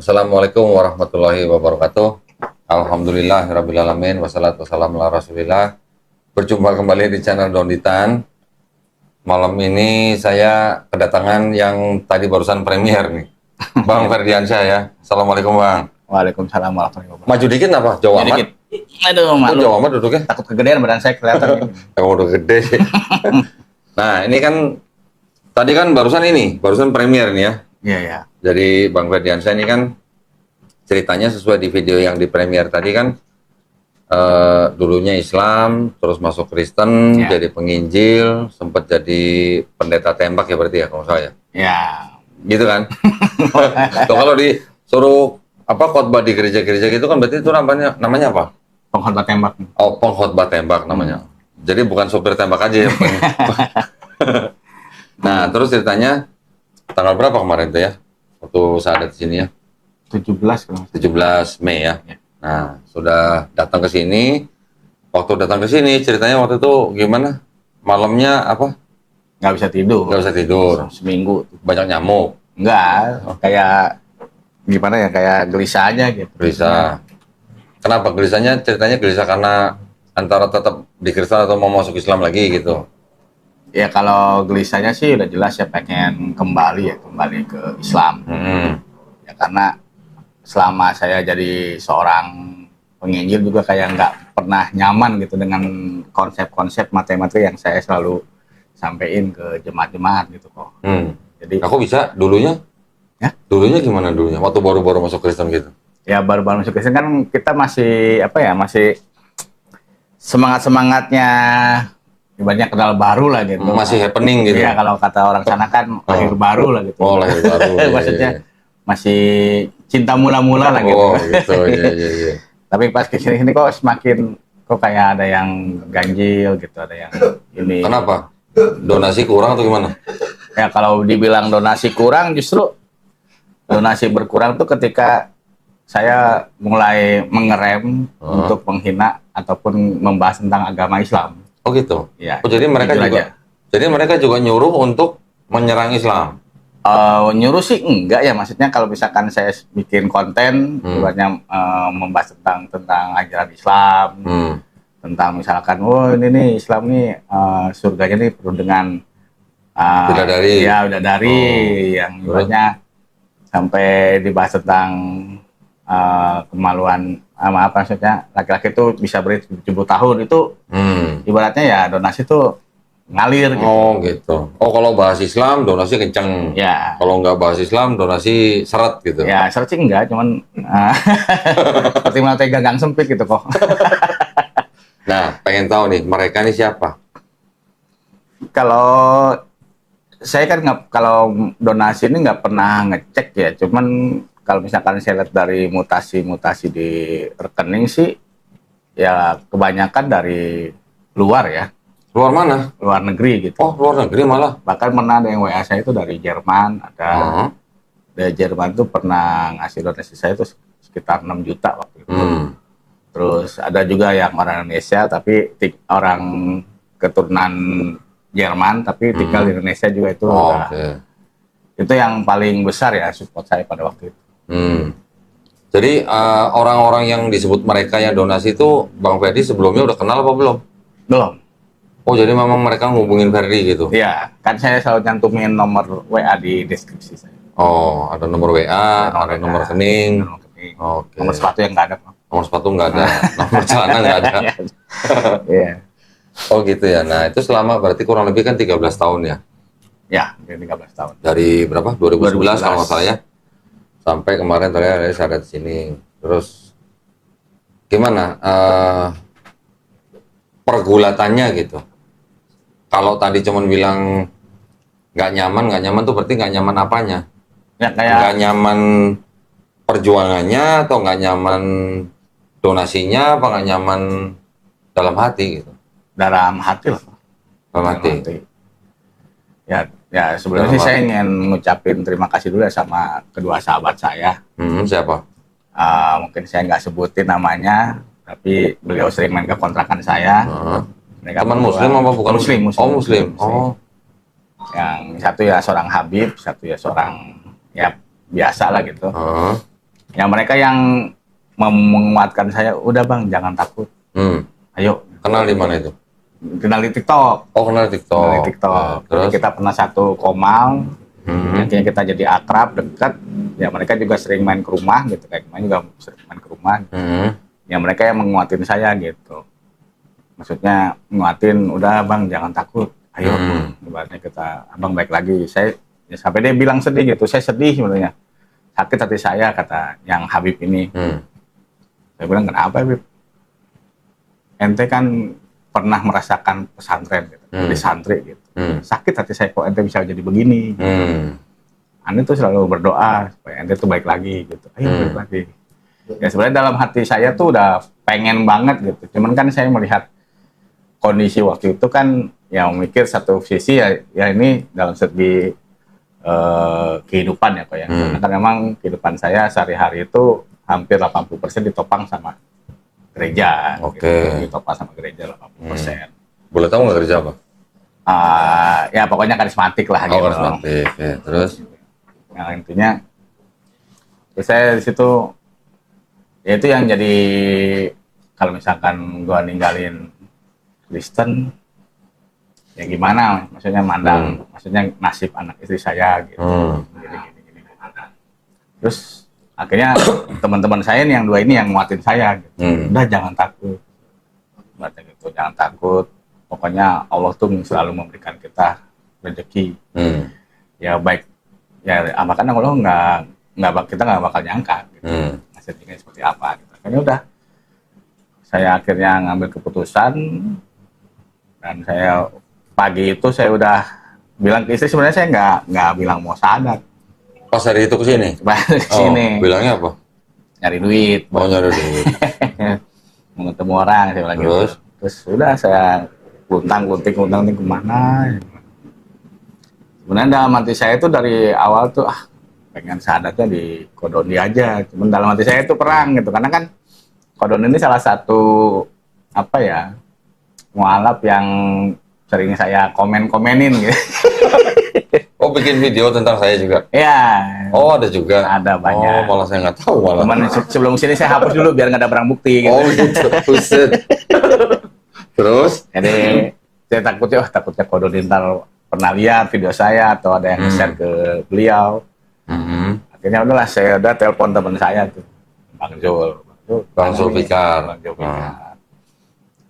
Assalamualaikum warahmatullahi wabarakatuh. Alhamdulillahirrabbilalamin. Wassalatu wassalamu ala rasulillah. Berjumpa kembali di channel Donditan. Malam ini saya kedatangan yang tadi barusan premier nih, Bang Ferdiansyah ya. Assalamualaikum Bang. Waalaikumsalam warahmatullahi wabarakatuh. Maju dikit apa? Jauh amat? Dikit. Aduh, malu. Jauh amat duduknya? Takut kegedean badan saya kelihatan. Emang udah gede sih. Nah ini kan, tadi kan barusan premier nih ya. Iya, ya. Jadi Bang Ferdiansyah ini kan ceritanya sesuai di video yang di premier tadi kan, dulunya Islam, terus masuk Kristen, Ya. jadi penginjil, sempat jadi pendeta tembak ya berarti ya kalau saya. Ya. Gitu kan? Tuh, kalau disuruh khotbah di gereja-gereja gitu kan berarti itu namanya apa? Pengkhotbah tembak. Oh, pengkhotbah tembak namanya. Jadi bukan sopir tembak aja ya. Nah, terus ceritanya tanggal berapa kemarin tuh ya? Waktu saya ada di sini ya. 17 kalau 17 Mei ya. Ya. Nah, sudah datang ke sini. Waktu datang ke sini, ceritanya waktu itu gimana? Malamnya apa? nggak bisa tidur. Nggak bisa tidur. Seminggu. Banyak nyamuk. Enggak, kayak gimana ya, kayak gelisah aja gitu. Gelisah. Kenapa gelisahnya? Ceritanya gelisah karena antara tetap di Kristen atau mau masuk Islam lagi gitu. Ya kalau gelisahnya sih udah jelas ya, pengen kembali ke Islam. Ya karena selama saya jadi seorang penginjil juga kayak nggak pernah nyaman gitu dengan konsep-konsep materi-materi yang saya selalu sampaikan ke jemaat-jemaat gitu kok. Jadi Aku bisa dulunya? Ya? Dulunya gimana dulunya? Waktu baru-baru masuk Kristen gitu? ya baru-baru masuk Kristen kan kita masih masih semangat-semangatnya, ibaratnya kenal baru lah gitu. Masih happening gitu? Iya, kalau kata orang sana kan lahir baru lah gitu. Oh, lahir baru. Iya, Maksudnya iya. masih cinta mula-mula lah gitu. Oh, gitu. Iya. Tapi pas kesini kok semakin kayak ada yang ganjil gitu, ada yang ini. Kenapa? Donasi kurang atau gimana? Ya kalau dibilang donasi kurang, justru donasi berkurang tuh ketika saya mulai mengerem untuk menghina ataupun membahas tentang agama Islam. Oh gitu. Ya. Oh, jadi mereka jujur juga. aja. Jadi mereka juga nyuruh untuk menyerang Islam. Nyuruh sih enggak ya, maksudnya kalau misalkan saya bikin konten ibaratnya membahas tentang ajaran Islam, tentang misalkan ini nih Islam nih surganya nih penuh dengan Bidadari. ya bidadari yang ibaratnya sampai dibahas tentang kemaluan apa maksudnya laki-laki itu bisa beri 70 tahun itu ibaratnya ya donasi tuh ngalir gitu. Oh gitu. Oh kalau bahas Islam donasi kenceng. Ya. Kalau nggak bahas Islam donasi seret gitu. Ya, searching enggak, cuman seperti melatih gagang sempit gitu kok. Nah, pengen tahu nih mereka nih siapa? Kalau saya kan kalau donasi ini nggak pernah ngecek ya, cuman kalau misalkan saya lihat dari mutasi-mutasi di rekening sih, ya kebanyakan dari luar ya, Luar mana? luar negeri gitu. Oh luar negeri malah. Bahkan pernah ada yang WA saya itu dari Jerman, ada dari Jerman tuh pernah ngasih donasi saya itu sekitar 6 juta waktu itu. Terus ada juga yang orang Indonesia tapi orang keturunan Jerman tapi tinggal di Indonesia juga itu. Itu yang paling besar ya support saya pada waktu itu. Jadi orang-orang yang disebut mereka yang donasi itu Bang Ferdi sebelumnya udah kenal apa belum? Belum. Oh jadi memang mereka ngubungin Ferdi gitu? Iya, kan saya selalu cantumin nomor WA di deskripsi saya. Oh ada nomor WA, ada nomor rekening. Oke. Nomor sepatu yang nggak ada. Nomor sepatu nggak ada, nomor celana nggak ada. Iya. Oh gitu ya. Nah itu selama berarti kurang lebih kan 13 tahun ya? Ya, 13 tahun. Dari berapa? 2011 kalau nggak 2011. salah ya? Sampai kemarin terakhir saya ada di sini. Terus gimana pergulatannya gitu? Kalau tadi cuman bilang nggak nyaman tuh berarti nggak nyaman apanya? Ya kayak Nggak nyaman perjuangannya atau nggak nyaman donasinya apa nggak nyaman dalam hati gitu? dalam hati lah. Dalam hati. Ya sebenarnya sih saya ingin ngucapin terima kasih dulu ya sama kedua sahabat saya. Siapa? Mungkin saya nggak sebutin namanya, tapi beliau sering main ke kontrakan saya. Mereka Teman berdua- Muslim apa bukan? Muslim. Oh Muslim. Oh. Yang satu ya seorang Habib, satu ya seorang ya biasa lah gitu. Ya mereka yang menguatkan saya, udah bang jangan takut, ayo. Kenal di mana itu? Kenal di TikTok. Oh, kenal di TikTok. Kenal di TikTok. Ya, Jadi terus? kita pernah satu komal, akhirnya kita jadi akrab, dekat. Ya mereka juga sering main ke rumah gitu, kayak kemarin juga sering main ke rumah. Ya mereka yang menguatin saya gitu. Maksudnya menguatin, udah bang jangan takut, ayo. Ibaratnya kita, abang baik lagi. Saya ya, sampai dia bilang sedih gitu, saya sedih sebenarnya. Sakit hati saya, kata yang Habib ini. Saya bilang, kenapa Habib? Ente kan pernah merasakan pesantren gitu, jadi santri gitu. Sakit hati saya kok ente bisa jadi begini. Gitu. Ane tuh selalu berdoa supaya ente tuh baik lagi gitu. Ayo baik lagi. Ya sebenarnya dalam hati saya tuh udah pengen banget gitu. Cuman kan saya melihat kondisi waktu itu kan, ya mikir satu sisi ya ini dalam segi kehidupan ya Pak ya. Karena kan memang kehidupan saya sehari-hari itu hampir 80% ditopang sama gereja. Oke. Gitu. Ditopang sama gereja 80%. Boleh tahu nggak kerja apa? Ya pokoknya karismatik lah gitu. Karismatik. Ya, terus? Nah intinya, terus saya di situ, ya itu yang jadi, kalau misalkan gua ninggalin Kristen, ya gimana, maksudnya mandang, maksudnya nasib anak istri saya gitu, gini. Terus akhirnya teman-teman saya nih yang dua ini yang nguatin saya, gitu. Udah jangan takut, gitu, jangan takut. Pokoknya Allah tuh selalu memberikan kita rezeki, ya baik, ya makanya Allah kita nggak bakal nyangka, gitu, hasilnya seperti apa. Gitu. Akhirnya udah, saya akhirnya ngambil keputusan. Dan saya pagi itu saya udah bilang ke istri, sebenarnya saya nggak bilang mau sadat. Pas hari itu kesini? Pas kesini. Bilangnya apa? Nyari duit. Mau nyari duit. Mau ketemu orang, saya bilang gitu. Terus udah saya gunting kemana. Sebenarnya dalam hati saya itu dari awal tuh, pengen sadatnya di Kodoni aja. Cuman dalam hati saya itu perang gitu. Karena kan Kodoni ini salah satu, apa ya, mualaf yang sering saya komen-komenin gitu. Oh, bikin video tentang saya juga? Iya. Oh, ada juga? Ada banyak. Oh, malah saya nggak tahu malah. Cuman sebelum sini saya hapus dulu biar nggak ada barang bukti gitu. Oh, gitu. Buset. Terus? Jadi saya takutnya Kodoni ntar pernah lihat video saya atau ada yang share ke beliau. Akhirnya udahlah, saya udah telepon teman saya tuh, Bang Zul. Bang Zulfikar.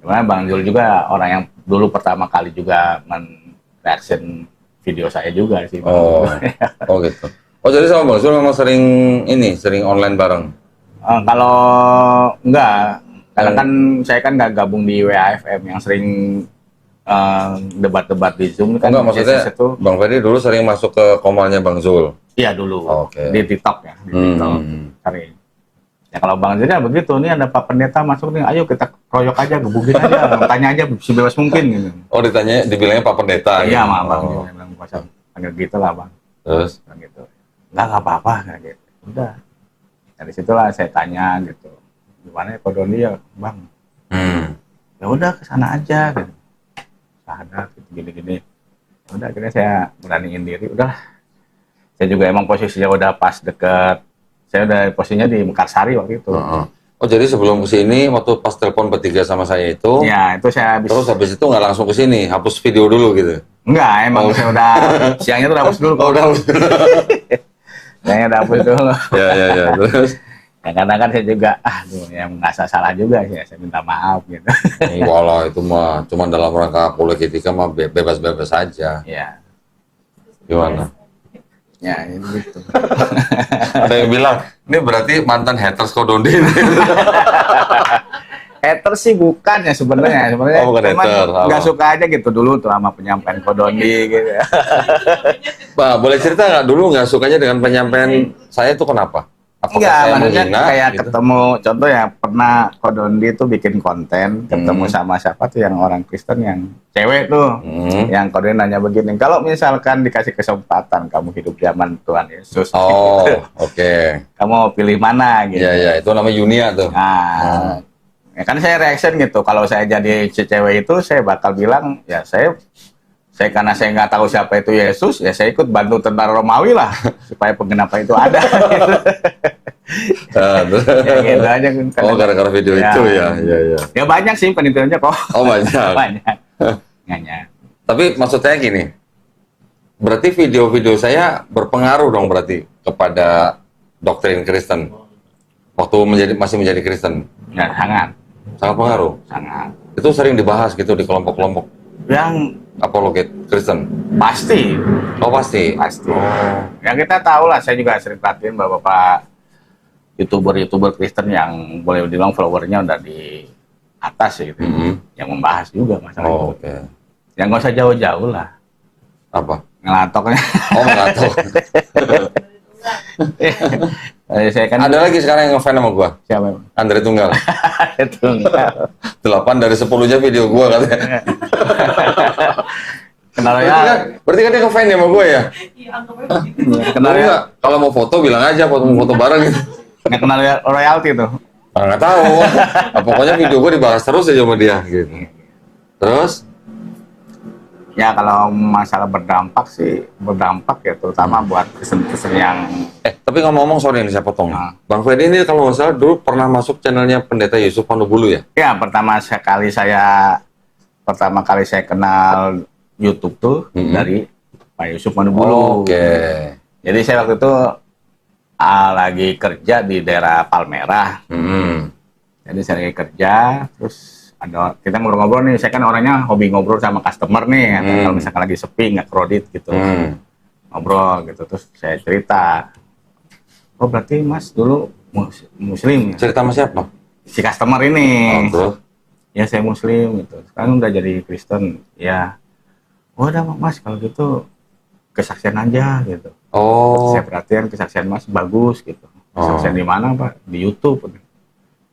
Karena Bang Zul juga orang yang dulu pertama kali juga men-reaction video saya juga sih. Oh gitu. Oh, jadi sama Bang Zul memang sering online bareng? Kalau enggak, karena kan saya kan nggak gabung di WAFM yang sering debat-debat di Zoom kan. Enggak, maksudnya itu, Bang Ferdi dulu sering masuk ke komalnya Bang Zul? Iya dulu, Oke. di TikTok ya, di TikTok sering. Ya kalau Bang Zul ya begitu, nih ada Pak Pendeta masuk nih, ayo kita kroyok aja, gebukin aja, tanya aja sebebas mungkin gitu. Oh, dibilangnya Pak Pendeta? Iya, gitu. Bang, bilang kuasa panggil gitu lah Bang. Terus? Gitu. Nggak apa-apa, kayak gitu. Udah, dari situlah saya tanya gitu, gimana ya Kodoni ya Bang? Ya udah kesana aja, gitu. Sadar, gitu, gini-gini. Udah, akhirnya saya beraniin diri, udahlah. Saya juga emang posisinya udah pas deket. Saya udah posisinya di Mekarsari waktu itu. Oh, jadi sebelum kesini, waktu pas telepon bertiga sama saya itu, ya itu saya terus habis itu nggak langsung kesini, hapus video dulu gitu? Enggak, emang saya udah, siangnya tuh udah hapus dulu. Oh, udah hapus dulu. Siangnya udah hapus dulu. Ya, terus? Ya kadang kan saya juga, yang nggak salah juga, ya saya minta maaf gitu. Enggak lah, itu mah cuma dalam rangka politika mah bebas-bebas saja. Iya. Gimana? Ya, gitu. Ada yang bilang, ini berarti mantan haters Kodoni. Hater sih bukan ya sebenarnya. Oh, bukan hater. Nggak suka aja gitu dulu tuh sama penyampaian Kodoni gitu. Pak, boleh cerita nggak dulu nggak sukanya dengan penyampaian saya itu kenapa? Apakah Enggak, saya maksudnya menghina, kayak gitu? ketemu, contoh ya pernah Kodondi tuh bikin konten, ketemu sama siapa tuh yang orang Kristen yang cewek tuh, yang Kodondi nanya begini, kalau misalkan dikasih kesempatan kamu hidup zaman Tuhan Yesus, Oh, gitu, oke. kamu mau pilih mana gitu. Iya, itu namanya Yunia tuh. Nah, ya kan saya reaction gitu, kalau saya jadi cewek itu saya bakal bilang, ya saya karena saya nggak tahu siapa itu Yesus, ya saya ikut bantu tentara Romawi lah supaya penggenapan itu ada. Gitu. Ya gitu aja kan. Oh, gara-gara video Ya. itu ya. Iya, iya. Ya banyak sih penelitiannya kok. Oh, banyak. Banyak. Banyak. Tapi maksud saya gini, berarti video-video saya berpengaruh dong berarti kepada doktrin Kristen waktu masih menjadi Kristen. Ya sangat, Sangat pengaruh. sangat. Itu sering dibahas gitu di kelompok-kelompok Yang apologet Kristen. pasti, Oh, pasti. pasti. Oh. Ya kita tahu lah, saya juga sering perhatiin bapak-bapak YouTuber Kristen yang boleh dibilang followernya udah di atas ya gitu. Mhm. Yang membahas juga masalah Oh, itu. oke. Yang nggak usah jauh-jauh lah. Apa? Ngelatoknya. Oh, mengatur. Saya kan Ada lagi sekarang yang ngefans sama gua. siapa? Andre Tunggal. Itu enggak. 8 dari 10-nya video gua katanya. Kenal Berarti ya. kan, berarti kan dia ngefans ya sama gua ya? Kenal Tapi ya. nggak, kalau mau foto bilang aja, foto bareng gitu. Nggak kenal ya royalty tuh. Ah, nggak tahu. Ah, pokoknya video gua dibahas terus aja sama dia gitu. Terus? Ya kalau masalah berdampak sih berdampak ya, terutama buat pesen-pesen yang Tapi ngomong-ngomong, sorry nih saya potong. Ah. Bang Ferdi ini kalau nggak salah dulu pernah masuk channelnya Pendeta Yusuf Manubulu ya? ya pertama kali saya kenal YouTube tuh Mhm. dari Pak Yusuf Manubulu. Oke. Jadi saya waktu itu lagi kerja di daerah Palmerah. Hmm. Jadi saya lagi kerja, terus kita ngobrol-ngobrol nih. Saya kan orangnya hobi ngobrol sama customer nih. Atau kalau misalkan lagi sepi nggak kredit gitu, ngobrol gitu. Terus saya cerita, oh berarti Mas dulu Muslim ya? Cerita sama siapa? Si customer ini. Oh, terus? Ya saya Muslim gitu. Sekarang udah jadi Kristen. Ya, oh udah Mas kalau gitu kesaksian aja gitu. Oh. Saya perhatian kesaksian Mas bagus gitu. Kesaksian di mana Pak? Di YouTube.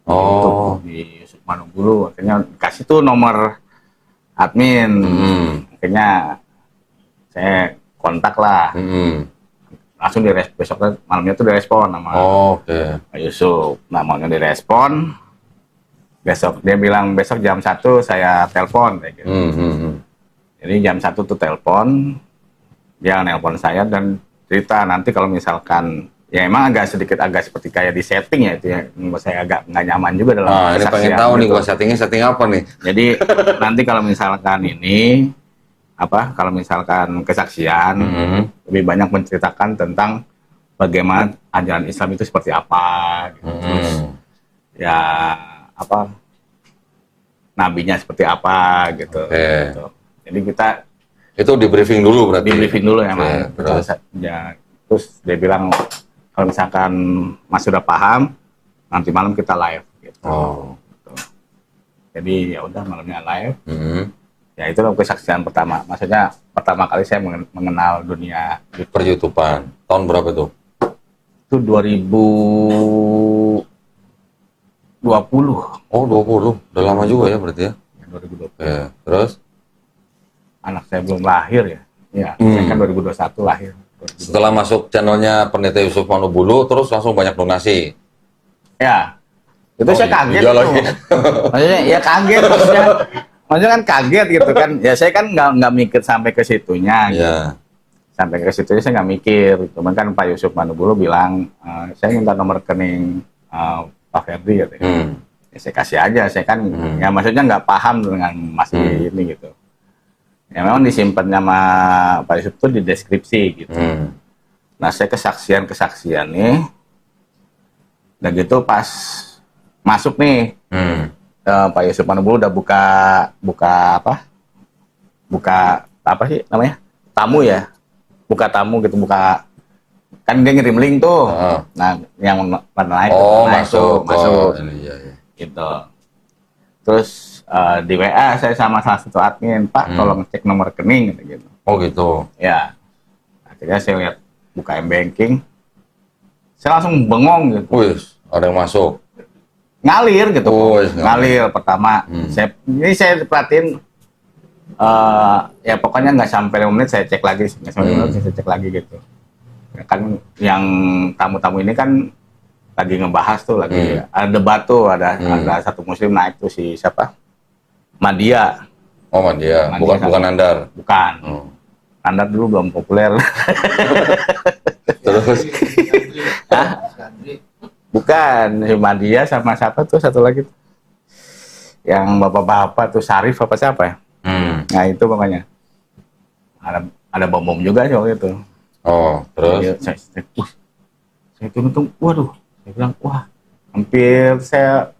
Oh. Di Yusuf Manubulu. Akhirnya kasih tuh nomor admin. Akhirnya saya kontak lah. Langsung besoknya malamnya tuh direspon sama Oke. Pak Yusuf. Nah, malamnya direspon. Besok dia bilang besok jam 1 saya telepon kayak gitu. Jadi jam 1 tuh telepon. Dia nelpon saya dan cerita nanti kalau misalkan ya emang agak seperti kayak di setting ya itu ya. Menurut saya agak nggak nyaman juga dalam Nah, ini pengen kesaksian tahu nih gitu. gua setting apa nih? Jadi nanti kalau misalkan kalau misalkan kesaksian lebih banyak menceritakan tentang bagaimana ajaran Islam itu seperti apa gitu. Terus ya nabinya seperti apa gitu. Oke. Gitu. Jadi kita Itu di briefing dulu berarti. di briefing dulu ya Oke, Mas. terus? Terus dia bilang kalau misalkan Mas sudah paham nanti malam kita live gitu. Oh. Jadi ya udah malamnya live. Hmm. Ya itu kesaksian pertama. Maksudnya pertama kali saya mengenal dunia Per YouTubean. Tahun berapa tuh? itu 2020. Oh, 20. Udah lama juga ya berarti ya? 2020. Oke. Terus? Anak saya belum lahir ya. Ya, saya kan 2021 lahir. 2021. Setelah masuk channelnya Pendeta Yusuf Manubulu, terus langsung banyak donasi. Ya. Itu Oh, saya kaget iya tuh. lagi. Maksudnya ya kaget maksudnya. Maksudnya kan kaget gitu kan. Ya saya kan nggak mikir sampai ke situnya. Gitu. Iya. Sampai ke situnya saya nggak mikir. Cuman kan Pak Yusuf Manubulu bilang, saya minta nomor rekening Pak Ferdi gitu. Ya, saya kasih aja. Saya kan ya maksudnya nggak paham dengan masih ini gitu. Ya memang disimpan sama Pak Yusuf tuh di deskripsi gitu. Nah saya kesaksian nih. Dan gitu pas masuk nih. Pak Yusuf Manubulu udah buka apa sih namanya, tamu ya, buka tamu gitu, kan dia ngirim link tuh. Nah yang pada naik masuk Iya, iya. gitu. Terus di WA saya sama salah satu admin, Pak tolong cek nomor rekening gitu. Oh gitu. Ya akhirnya saya lihat buka M-Banking, saya langsung bengong gitu. Wih, ada yang masuk. Ngalir gitu. Ngalir. Pertama saya perhatiin ya pokoknya nggak sampai 5 menit saya cek lagi, nggak sampai 5 menit saya cek lagi gitu. Kan yang tamu-tamu ini kan lagi ngebahas tuh, lagi ada debat tuh, ada satu muslim naik tuh, si siapa, Madia. Oh Madia, bukan Nandar. Bukan. Nandar dulu belum populer. Terus? Bukan, cuma dia sama siapa tuh satu lagi tuh. Yang bapak-bapak tuh Sarif apa siapa ya? Nah itu pokoknya. Ada bom juga sih waktu itu. Oh, terus? Jadi, saya hitung, waduh, saya bilang, wah, hampir saya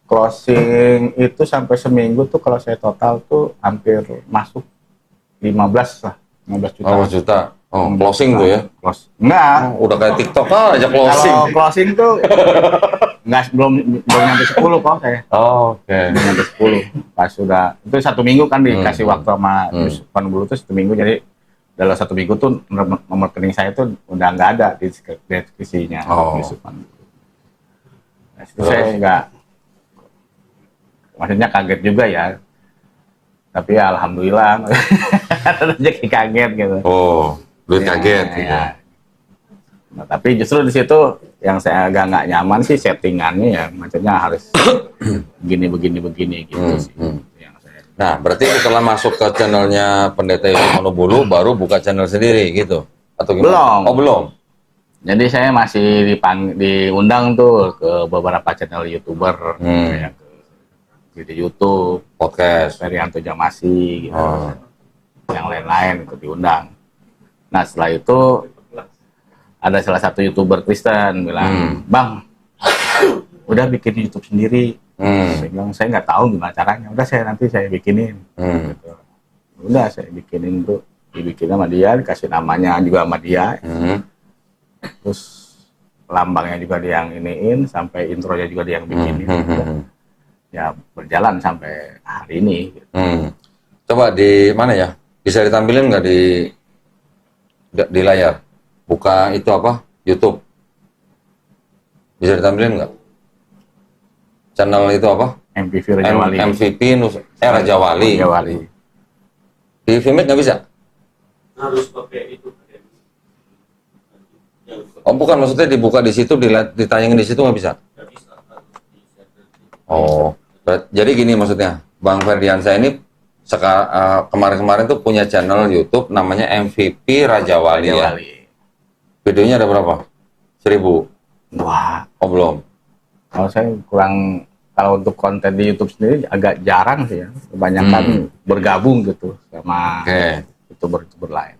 closing itu sampai seminggu tuh kalau saya total tuh hampir masuk 15 lah, 15 juta. Oh, juta. Oh, closing tuh ya? Enggak. Oh, udah kayak TikTok aja closing. Kalau closing tuh enggak, belum nyampe 10 kok saya. Oh, oke. Belum nyampe 10. Pas sudah itu 1 minggu kan dikasih waktu sama Yusufan dulu tuh 1 minggu, jadi dalam 1 minggu tuh nomor rekening saya tuh udah nggak ada di deskripsinya Yusufan. Nah, itu saya enggak, maksudnya kaget juga ya. Tapi ya alhamdulillah rezeki kaget gitu. Oh, duit kaget gitu. Ya. Nah, tapi justru di situ yang saya agak nggak nyaman sih settingannya ya, maksudnya harus begini gitu sih. Yang saya... Nah, berarti setelah masuk ke channelnya Pendeta Yusuf Manubulu baru buka channel sendiri gitu? Atau gimana? Belum. Oh, belum? Jadi saya masih diundang tuh ke beberapa channel YouTuber, kayak di YouTube, Podcast, Ferianto Jamasi, gitu. Yang lain-lain itu diundang. Nah setelah itu ada salah satu YouTuber Kristen bilang, Bang, udah bikin YouTube sendiri. Saya bilang, saya nggak tahu gimana caranya. Udah nanti saya bikinin. Gitu. Udah saya bikinin tuh, dibikin sama dia, dikasih namanya juga sama dia. Terus lambangnya juga dia yang iniin, sampai intronya juga dia yang bikinin. Ya berjalan sampai hari ini. Gitu. Coba di mana ya? Bisa ditampilin nggak di layar? Buka itu apa? YouTube. Bisa ditampilin nggak? Channel itu apa? MVP Raja Wali. MVP Raja Wali. Raja Wali. Di Vimeo nggak bisa? Harus pakai itu. Oh bukan, maksudnya dibuka di situ, ditayangin di situ nggak bisa? Oh, jadi gini maksudnya, Bang Ferdiansyah ini kemarin-kemarin tuh punya channel YouTube namanya MVP Raja Wali ya. Videonya ada berapa? 1000? Wah. Oh belum? Kalau saya kurang, kalau untuk konten di YouTube sendiri agak jarang sih ya. Kebanyakan bergabung gitu sama YouTuber lain.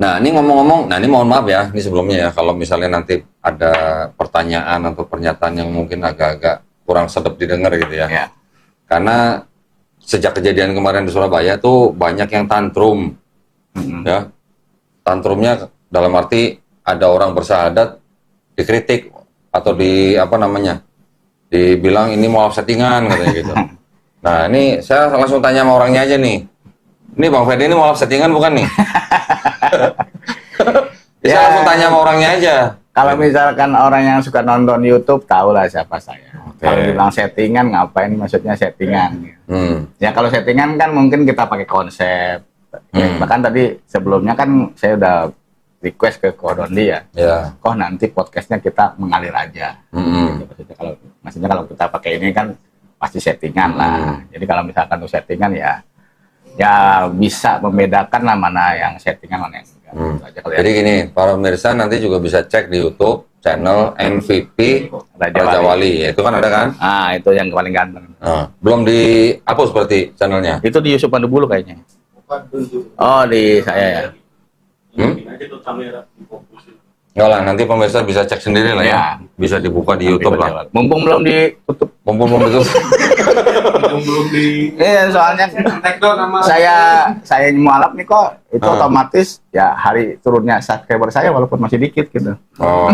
Nah ini ngomong-ngomong, ini mohon maaf ya, ini sebelumnya ya, kalau misalnya nanti ada pertanyaan atau pernyataan yang mungkin agak-agak kurang sedap didengar gitu ya. Karena sejak kejadian kemarin di Surabaya tuh banyak yang tantrum, ya. Tantrumnya dalam arti ada orang bersahadat dikritik atau dibilang ini mau settingan katanya gitu. Nah ini saya langsung tanya sama orangnya aja nih. Ini Bang Ferdi ini mau settingan bukan nih? Bisa langsung tanya sama orangnya aja. Kalau misalkan orang yang suka nonton YouTube tahu lah siapa saya. Kalau bilang settingan, ngapain maksudnya settingan? Ya kalau settingan kan mungkin kita pakai konsep. Bahkan tadi sebelumnya kan saya udah request ke Kodondi ya. Kok nanti podcastnya kita mengalir aja. Maksudnya kalau kita pakai ini kan pasti settingan lah. Jadi kalau misalkan itu settingan ya bisa membedakan lah mana yang settingan mana yang enggak. Jadi gini, para pemirsa nanti juga bisa cek di YouTube channel MVP Raja Wali. Itu kan ada kan? Itu yang paling ganteng. Belum dihapus berarti channelnya? Itu di Yusuf Manubulu kayaknya. Oh, di saya ya. Enggak lah, nanti pemirsa bisa cek sendiri lah ya. Bisa dibuka di YouTube lah. Mumpung belum ditutup. Mumpung belum ditutup. Iya, soalnya saya mualaf nih kok, itu otomatis ya hari turunnya subscriber saya walaupun masih dikit gitu. Oh.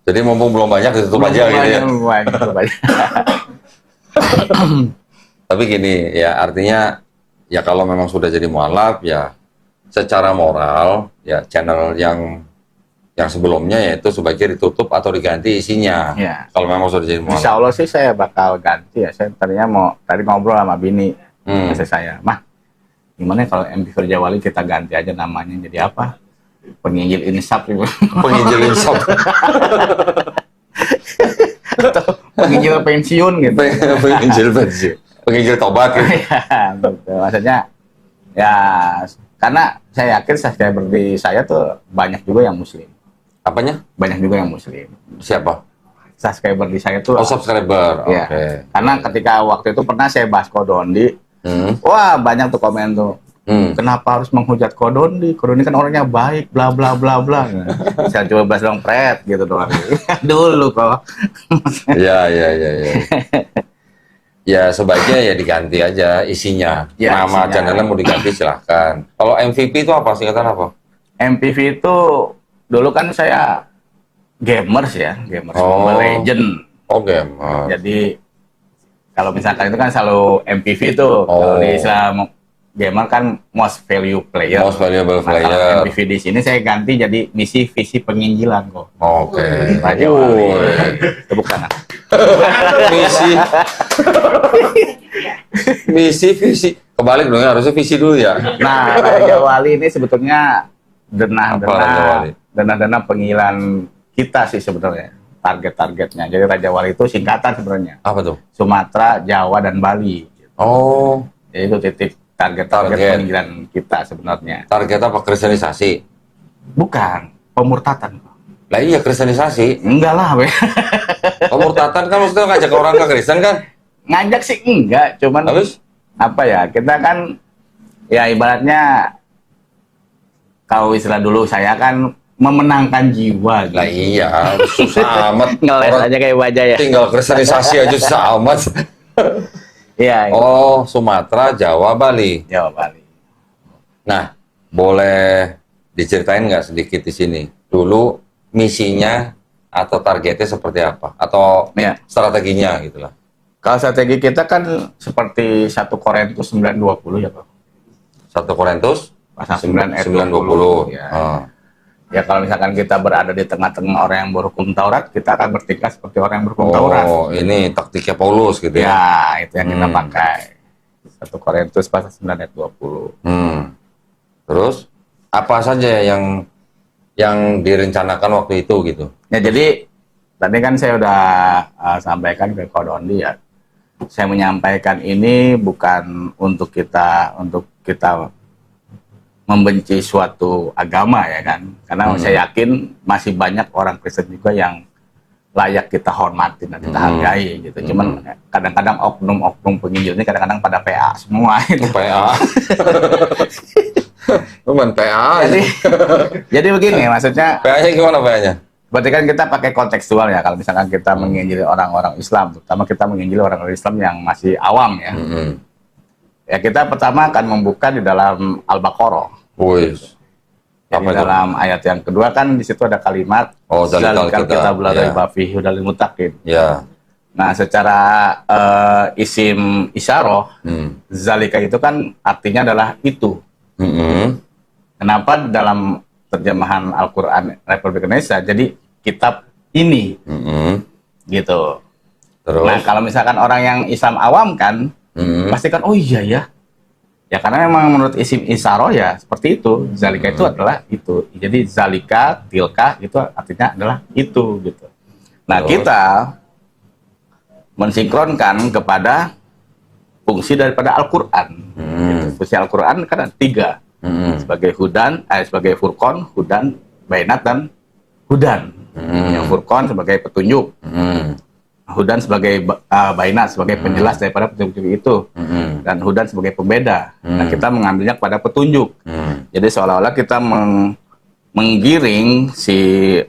Jadi mumpung belum banyak ditutup aja gitu ya. Tapi gini ya, artinya ya kalau memang sudah jadi mualaf ya secara moral ya channel yang sebelumnya yaitu sebaiknya ditutup atau diganti isinya. Kalau memang sudah jadi mualaf. Insya Allah sih saya bakal ganti ya. Saya tadinya tadi ngobrol sama bini saya, Mah, gimana kalau MP Raja Wali kita ganti aja namanya jadi apa? Penginjil Insaf. Penginjil Insaf. Atau penginjil pensiun gitu. Penginjil pensiun. Penginjil tobat gitu. Gitu. Maksudnya ya karena saya yakin subscriber di saya tuh banyak juga yang muslim. Apanya? Banyak juga yang muslim. Siapa? subscriber di saya itu. Oh, subscriber. Oke. Ya. Karena ketika waktu itu pernah saya bahas Kodondi, wah banyak tuh komen tuh. Kenapa harus menghujat Kodondi? Kodondi kan orangnya baik, bla bla bla bla. Saya coba bahas dong Pret gitu doang. Dulu kok. Iya. Ya sebaiknya ya diganti aja isinya. Ya, Nama isinya. channelnya mau diganti silahkan. Kalau MVP itu apa, singkatan apa? MPV itu dulu kan saya gamers Mobile Legend. Oh, gamer. Jadi kalau misalkan itu kan selalu MPV tuh. Kalau di Islam gamer kan most value player. Most valuable Nah, kalau player. MPV di sini saya ganti jadi misi visi penginjilan kok. Oke. Raja Wali. Tepuk tangan. Misi visi. Kebalik dong ya, harusnya visi dulu ya. Nah, Raja Wali ini sebetulnya Apa Raja Wali? dana penggilaan kita sih sebenarnya, target-targetnya. Jadi Raja Wali itu singkatan sebenarnya. Apa tuh? Sumatera, Jawa, dan Bali. Oh, Jadi itu titik target-target Target. penggilaan kita sebenarnya. target apa? Kristenisasi. Bukan pemurtatan. Lah iya, kristenisasi. Enggak lah, we. Pemurtatan kan maksudnya ngajak orang ke Kristen kan? Ngajak sih enggak, cuman Habis? apa ya? Kita kan ya ibaratnya kalau istilah dulu saya kan memenangkan jiwa. Lah Gitu. iya, susah amat. Ngeles Orang aja kayak wajah ya. tinggal kristenisasi aja susah amat. Iya, Oh, Sumatera, Jawa, Bali. Jawa Bali. Nah, boleh diceritain nggak sedikit di sini? Dulu misinya atau targetnya seperti apa? Atau Ya. strateginya gitu lah. Kalau strategi kita kan seperti 1 Korintus 9:20 ya, Pak. 1 Korintus Pasal 9 ayat 9:20. 20. Ya. Ah. Ya kalau misalkan kita berada di tengah-tengah orang yang berhukum Taurat, kita akan bertingkah seperti orang yang berhukum Taurat. Oh, ini taktiknya Paulus gitu ya. Ya, itu yang kita Hmm. pakai. 1 Korintus pasal 9 ayat 20. Terus apa saja yang direncanakan waktu itu gitu? Ya jadi tadi kan saya udah sampaikan ke Kodondi ya. Saya menyampaikan ini bukan untuk kita membenci suatu agama ya kan. Karena saya yakin masih banyak orang Kristen juga yang layak kita hormati dan kita hargai gitu. Cuman kadang-kadang oknum-oknum penginjil ini kadang-kadang pada PA semua itu. PA. Cuman PA. Jadi begini maksudnya, PA-nya gimana PA-nya? berarti kan kita pakai kontekstual ya. Kalau misalkan kita menginjili orang-orang Islam, terutama kita menginjili orang-orang Islam yang masih awam ya. Ya kita pertama akan membuka di dalam Al-Baqarah. Wis. Jadi Apa itu? dalam ayat yang kedua kan di situ ada kalimat Zalikal kita kitab, belajar ya. bafi hudal mutakin. Ya. Nah, secara isim isyarah, zalika itu kan artinya adalah itu. Kenapa dalam terjemahan Al-Quran Republik Indonesia jadi kitab ini gitu. Terus? Nah, kalau misalkan orang yang Islam awam kan pasti kan oh iya ya. Ya karena memang menurut isim isyarah ya seperti itu. Zalika itu adalah itu. Jadi zalika, tilka itu artinya adalah itu gitu. Nah, Terus? kita mensinkronkan kepada fungsi daripada Al-Quran. Gitu. Fungsi Al-Quran kan ada 3. Sebagai hudan, sebagai furqon, hudan, bainat, dan hudan. Yang furqon sebagai petunjuk. Hudan sebagai bainat, sebagai penjelas daripada petunjuk itu. Dan hudan sebagai pembeda. Nah, kita mengambilnya kepada petunjuk. Jadi seolah-olah kita menggiring si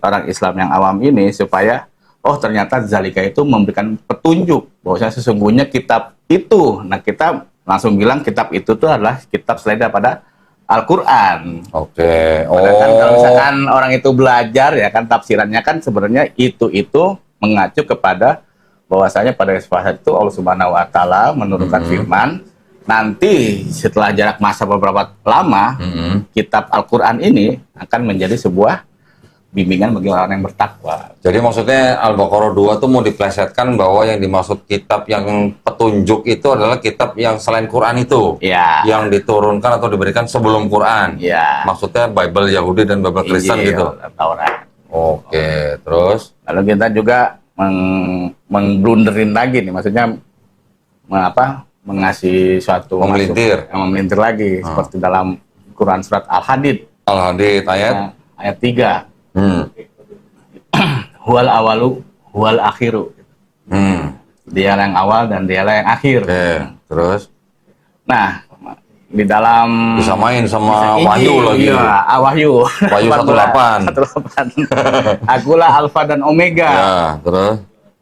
orang Islam yang awam ini supaya oh ternyata zalika itu memberikan petunjuk bahwasanya sesungguhnya kitab itu. Nah, kita langsung bilang kitab itu tuh adalah kitab selain daripada Al-Quran. Oke. Padahal kan kalau misalkan orang itu belajar ya kan tafsirannya kan sebenarnya itu mengacu kepada bahwasanya pada kesempatan itu Allah Subhanahu wa taala menurunkan firman. Nanti setelah jarak masa beberapa lama kitab Al-Quran ini akan menjadi sebuah bimbingan bagi orang yang bertakwa. Jadi maksudnya Al-Baqarah 2 tuh mau diplesetkan bahwa yang dimaksud kitab yang petunjuk itu adalah kitab yang selain Quran itu. Ya. Yang diturunkan atau diberikan sebelum Quran. Ya. Maksudnya Bible Yahudi dan Bible Kristen Injil, gitu. Taurat. Oke, terus? Lalu kita juga mengblunderin lagi nih, maksudnya mengasih suatu Memelintir. memelintir lagi seperti dalam Quran surat Al-Hadid Al-Hadid ayat? ayat 3. Huwal huwal akhiru. Hmm. Dialah yang awal dan dialah yang akhir. Oke. Terus Nah, di dalam disamain sama Injil, Wahyu lagi. Iya, Wahyu. Wahyu 18. 18. Akulah Alfa dan Omega. Ya, terus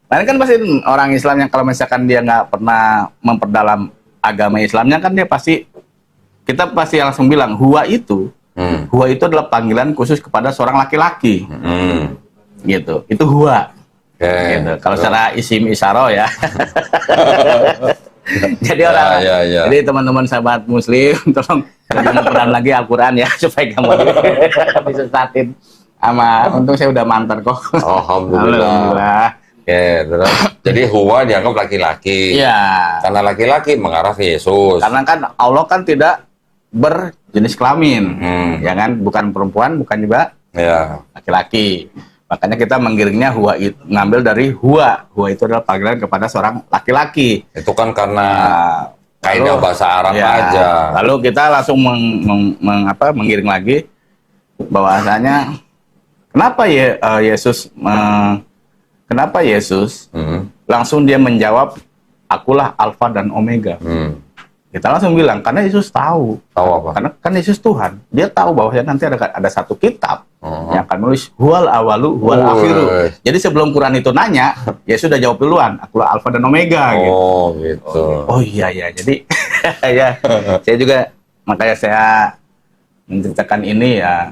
Nah, ini kan pasti orang Islam yang kalau misalkan dia nggak pernah memperdalam agama Islamnya kan dia pasti, kita pasti langsung bilang huwa itu adalah panggilan khusus kepada seorang laki-laki. Gitu. Itu huwa. Oke. Gitu. Kalau secara isim isyarah ya. Jadi jadi teman-teman sahabat muslim tolong jangan Quran lagi Al-Quran ya supaya kamu disesatin sama, untung saya udah mantan kok. Alhamdulillah. Oke, terus jadi huwa dianggap laki-laki. Iya. Karena laki-laki mengarah ke Yesus. Karena kan Allah kan tidak berjenis kelamin, ya kan, bukan perempuan, bukan juga Ya. laki-laki. Makanya kita menggiringnya huwa itu, ngambil dari huwa. Huwa itu adalah panggilan kepada seorang laki-laki. Itu kan karena kaidah Lalu- bahasa Arab ya, aja. Lalu kita langsung menggiring lagi bahwasanya kenapa kenapa Yesus langsung dia menjawab akulah Alfa dan Omega. Kita langsung bilang karena Yesus tahu. Tahu apa? Karena kan Yesus Tuhan, dia tahu bahwa nanti ada satu kitab yang akan nulis huwal awalu huwal akhiru. Jadi sebelum Quran itu nanya, Yesus sudah jawab duluan, akulah Alfa dan Omega. Gitu. Oh, gitu. Oh iya ya, jadi ya saya juga makanya saya menceritakan ini ya.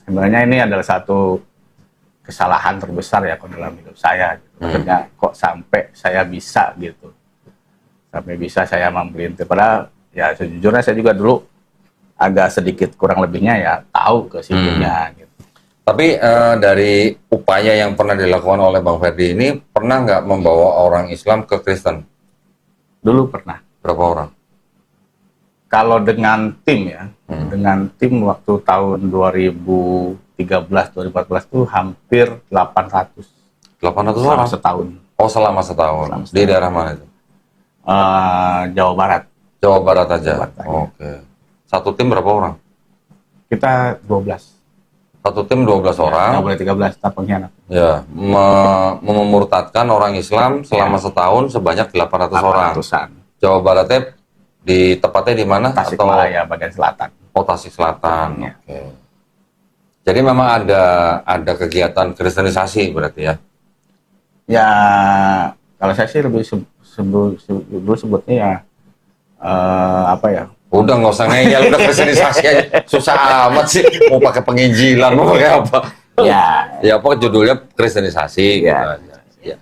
Sebenarnya ini adalah satu kesalahan terbesar ya kalau dalam hidup saya. Gitu. Maksudnya kok sampai saya bisa gitu. Sampai bisa saya memelintir. Padahal ya sejujurnya saya juga dulu agak sedikit kurang lebihnya ya tahu ke situnya gitu. Tapi dari upaya yang pernah dilakukan oleh Bang Ferdi ini, pernah nggak membawa orang Islam ke Kristen? Dulu pernah. Berapa orang? Kalau dengan tim ya, dengan tim waktu tahun 2013-2014 itu hampir 800. 800 Selama orang? setahun. Oh, selama setahun. Selama Di setahun. daerah mana itu? Jawa Barat. Jawa Barat aja? Jawa Barat aja. Oke. Satu tim berapa orang? Kita 12. Satu tim 12 orang. Nggak boleh 13, tak pengkhianat. Ya, memurtadkan orang Islam selama setahun sebanyak 800 orang. 800-an. Jawa Baratnya tepatnya di mana? Tasikmalaya bagian selatan. Oh, Tasik Selatan. Ya. Oke. Jadi memang ada kegiatan kristenisasi berarti ya? Ya, kalau saya sih lebih dulu sebutnya ya apa ya? Udah nggak usah ngeyel, udah kristenisasi aja. Susah amat sih. Mau pakai penginjilan, mau pakai apa? Ya, Ya apa judulnya kristenisasi. Ya. Gitu. Ya.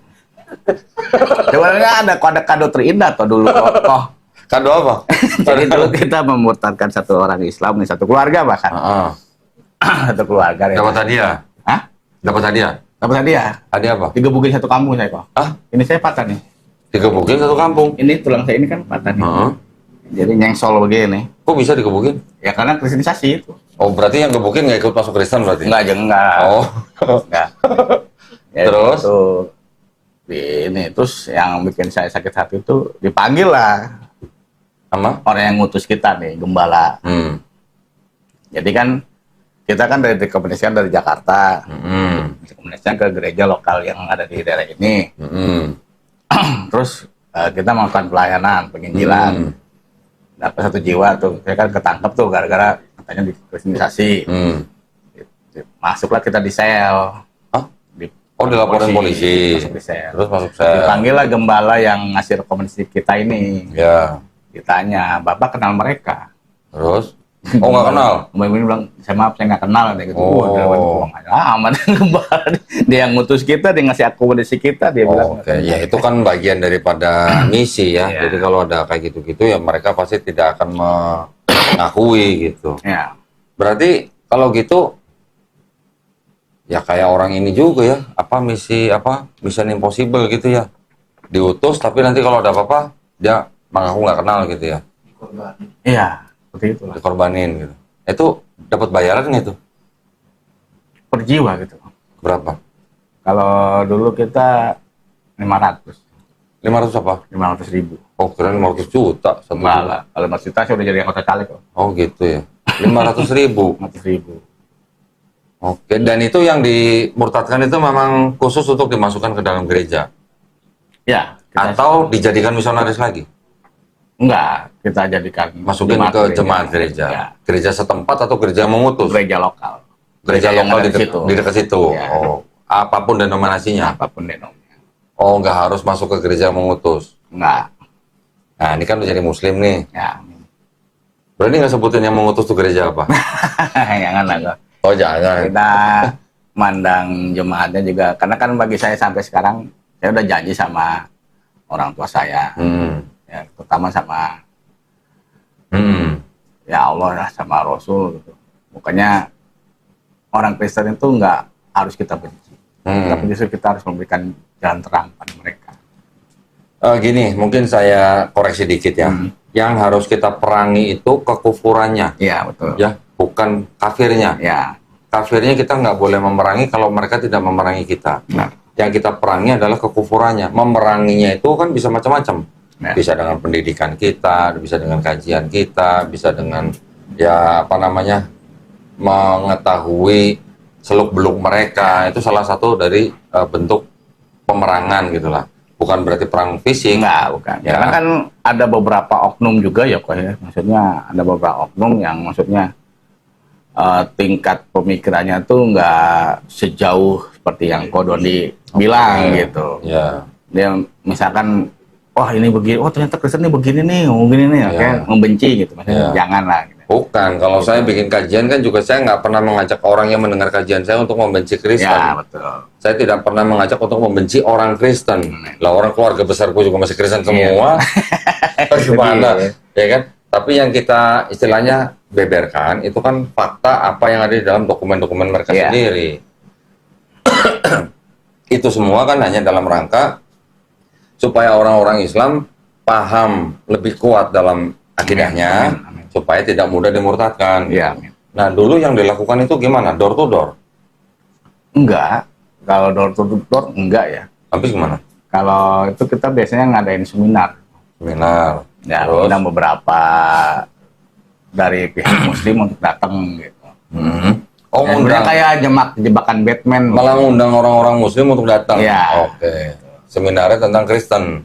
sebenarnya ada kado terindah tuh dulu kok. Kado apa? Jadi dulu kita memurtadkan satu orang Islam nih, satu keluarga bahkan. Heeh. Satu keluarga. Ya. Dapat hadiah? Hah? Dapat hadiah? Dapat hadiah. Hadiah apa? Digebukin satu kampung saya kok. Ah, Ini saya patah nih. digebukin satu kampung. Ini tulang saya ini kan patah nih. Heeh. Jadi nyengsol begini. Kok bisa digebukin? Ya karena kristenisasi itu. Oh, berarti yang gebukin nggak ikut masuk Kristen berarti? Enggak, enggak. Oh. Enggak. Ya, Terus? itu, terus yang bikin saya sakit hati itu dipanggil lah Sama? orang yang ngutus kita nih, gembala. Jadi kan kita kan direkomendasikan dari Jakarta, direkomendasikan ke gereja lokal yang ada di daerah ini. Terus kita melakukan pelayanan penginjilan. Dapat 1 jiwa tuh, saya kan ketangkep tuh gara-gara katanya dikristenisasi. Masuklah kita di sel. Hah? Oh, dilaporin polisi. Masuk di sel. Terus masuk sel. Dipanggil lah gembala yang ngasih rekomendasi kita ini. Ya. Ditanya, Bapak kenal mereka? Terus? Oh, nggak kenal? Mbak ini bilang, saya maaf, saya nggak kenal. Kayak gitu. Oh. Aman. Gembala. Dia yang ngutus kita, dia ngasih akomodasi kita, dia bilang. Oke, ya itu kan bagian daripada misi ya. Iya. Jadi kalau ada kayak gitu-gitu ya mereka pasti tidak akan mengakui gitu. Ya. Berarti kalau gitu ya kayak orang ini juga ya, Mission Impossible gitu ya. Diutus tapi nanti kalau ada apa-apa dia mengaku nggak kenal gitu ya. Iya, seperti itulah. Dikorbanin gitu. Itu dapat bayaran nggak itu? Per jiwa gitu. Berapa? Kalau dulu kita 500. 500 apa? 500.000. Oh, keren 500 juta satu Enggak bulan. lah. Kalau 500 juta saya udah jadi anggota caleg kok. Oh gitu ya. 500.000. 500.000. Oke, dan itu yang dimurtadkan itu memang khusus untuk dimasukkan ke dalam gereja? Ya, Atau dijadikan misionaris lagi? enggak, kita jadikan Masukin jemaat ke jemaat gereja? Ya, Gereja setempat atau gereja yang mengutus? gereja lokal. Gereja yang lokal ada di dekat situ? Ya. Oh, apapun denominasinya? Apapun denominasinya. Oh, nggak harus masuk ke gereja yang mengutus? Enggak. Nah, ini kan menjadi muslim nih. Ya. Berarti nggak sebutin yang mengutus tuh gereja apa? Jangan lah. Kok. Oh, jangan. Kita mandang jemaatnya juga, karena kan bagi saya sampai sekarang, saya udah janji sama orang tua saya, ya, terutama sama ya Allah lah, sama Rasul gitu. Bukannya orang Kristen itu nggak harus kita benci, tapi justru kita harus memberikan jalan terang pada mereka. Gini, mungkin saya koreksi dikit ya. Yang harus kita perangi itu kekufurannya, Iya, betul. ya, bukan kafirnya. Ya, Kafirnya kita nggak boleh memerangi kalau mereka tidak memerangi kita. Nah. Yang kita perangi adalah kekufurannya. Memeranginya itu kan bisa macam-macam. Ya. Bisa dengan pendidikan kita, bisa dengan kajian kita, bisa dengan ya apa namanya mengetahui seluk-beluk mereka. Itu salah satu dari bentuk pemerangan gitulah. Bukan berarti perang fisik. enggak, bukan. Ya. Karena kan ada beberapa oknum juga ya kok ya. Maksudnya ada beberapa oknum yang maksudnya tingkat pemikirannya tuh nggak sejauh seperti yang Kodoni bilang gitu. Ya. Dia misalkan, wah ini begini, oh ternyata Kristen ini begini nih, oke, membenci gitu. Maksudnya janganlah. Gitu. Bukan, kalau saya bikin kajian kan juga saya nggak pernah mengajak orang yang mendengar kajian saya untuk membenci Kristen. Ya, betul. Saya tidak pernah mengajak untuk membenci orang Kristen. Lah orang keluarga besarku juga masih Kristen semua. Gimana? Ya kan? Tapi yang kita istilahnya beberkan itu kan fakta apa yang ada di dalam dokumen-dokumen mereka sendiri. Itu semua kan hanya dalam rangka supaya orang-orang Islam paham lebih kuat dalam akidahnya, supaya tidak mudah dimurtadkan. Iya. Nah, dulu yang dilakukan itu gimana? Door to door? Enggak. Kalau door to door enggak ya. Habis gimana? Kalau itu kita biasanya ngadain seminar. Seminar. Ya, Terus? undang beberapa dari pihak Muslim untuk datang gitu. Oh, Ya, sebenarnya kayak jebakan Batman. Malah ngundang orang-orang Muslim untuk datang. Iya. Oke. Seminarnya tentang Kristen.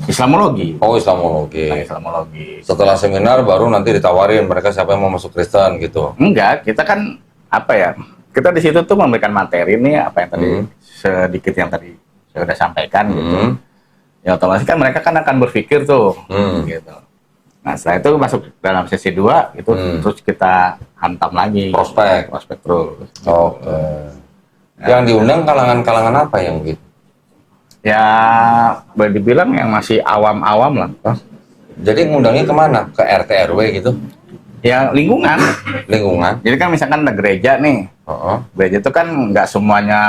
Islamologi. Oh, Islamologi. Islamologi. Setelah seminar baru nanti ditawarin mereka siapa yang mau masuk Kristen gitu. Enggak, kita kan apa ya? Kita di situ tuh memberikan materi nih, apa yang tadi sedikit yang tadi saya sudah sampaikan gitu. Ya otomatis kan mereka kan akan berpikir tuh, gitu. Nah setelah itu masuk dalam sesi 2 itu terus kita hantam lagi. Prospek terus. Oke. Yang diundang kalangan-kalangan apa yang gitu? Ya boleh dibilang yang masih awam-awam lah. Jadi ngundangnya kemana? Ke RT RW gitu? Ya lingkungan. Lingkungan. Jadi kan misalkan ada gereja nih. Gereja itu kan nggak semuanya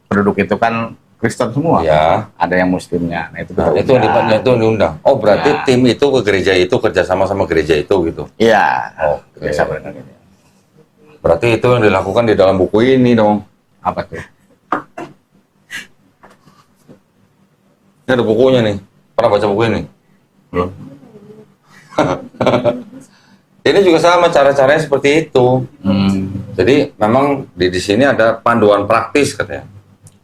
penduduk itu kan Kristen semua. Ya. Ada yang Muslimnya. Nah itu itu yang diundang. Oh berarti tim itu ke gereja itu kerjasama sama gereja itu gitu? Iya. Oke. Biasa benar gitu. Berarti itu yang dilakukan di dalam buku ini dong. Apa tuh? Ini ada bukunya nih. Pernah baca buku ini? Belum. Ini juga sama cara-caranya seperti itu. Jadi memang di sini ada panduan praktis katanya.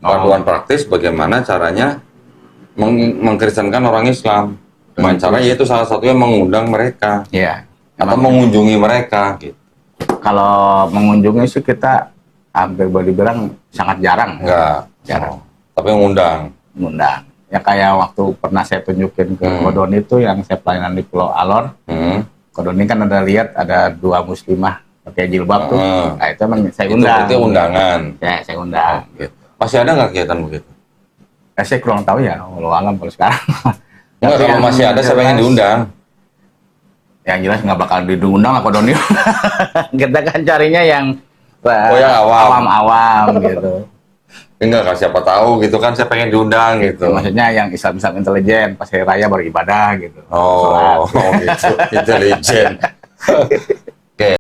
Panduan praktis bagaimana caranya mengkristenkan orang Islam. Dengan cara yaitu salah satunya mengundang mereka. Iya. Atau mengunjungi mereka gitu. Kalau mengunjungi sih kita hampir boleh dibilang sangat jarang. Enggak. Jarang. Tapi mengundang. Mengundang. Ya kayak waktu pernah saya tunjukin ke Kodoni itu yang saya pelayanan di Pulau Alor. Kodoni kan ada lihat ada 2 muslimah pakai jilbab tuh. Nah itu emang saya undang. Itu undangan. Ya, saya undang. Gitu. Masih ada nggak kegiatan begitu? Saya kurang tahu ya, walau alam kalau sekarang. Enggak, kalau masih ada saya pengen diundang. Yang jelas nggak bakal diundang lah Kodoni. Kita kan carinya yang yang awam. Awam gitu. Enggak, siapa tahu gitu kan saya pengen diundang gitu. Maksudnya yang Islam intelijen, pas hari raya baru ibadah gitu. Oh gitu. Intelijen.